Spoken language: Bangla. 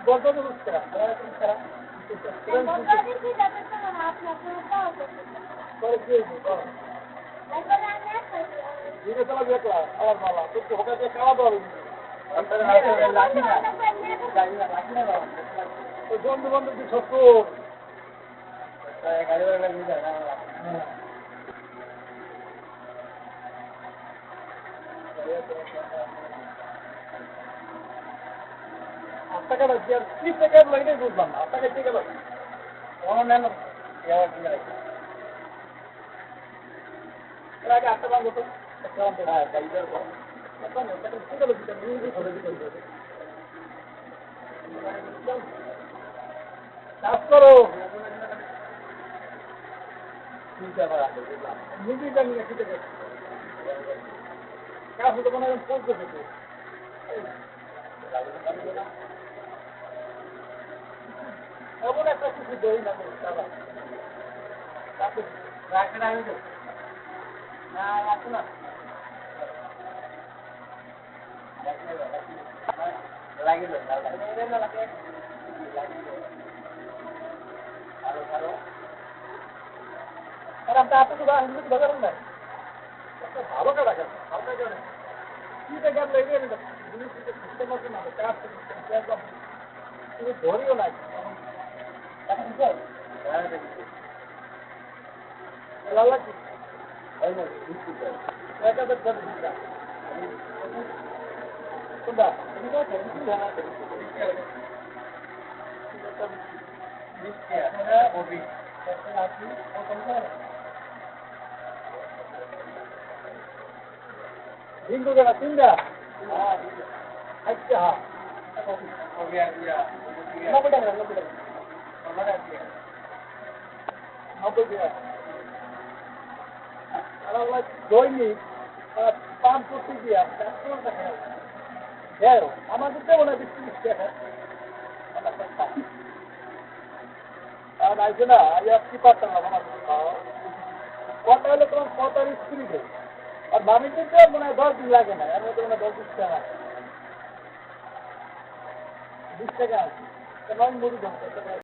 গল্প বুঝতে বন্ধু বন্ধু কি ছোট্ট আপনাকে কি থেকে লাইনে বুঝলাম না আপনাকে ঠিক আছে নেন এর আগে আটটা বাঙ্গ তো কাজ করো নিজেই জানি না ঠিক আছে কাজ হতে মনে হয় পৌঁছে থেকে এমন একটা কিছু দেই না রাখে না না রাখো না লাগিল কারণ আপনি তো বাজার নাই ভালো কাটা কেন আপনার কেন কিটা গ্যাপ লেগে জিনিস সিস্টেম আছে না কাজ তুমি ধরিও নাই লালা কি हिंदू का सिंगा अच्छा हो गया नब्बे দৈনিক 5 দিয়া আমাদের দেবো না 20 টাকা আর আইসে না কি পারতাম না কটা হলে তোমার 45 স্ত্রী আর মামি কিন্তু মনে হয় 10 দিন লাগে না এর মধ্যে মনে হয় 10 টাকা 20 টাকা আছে মুড়ি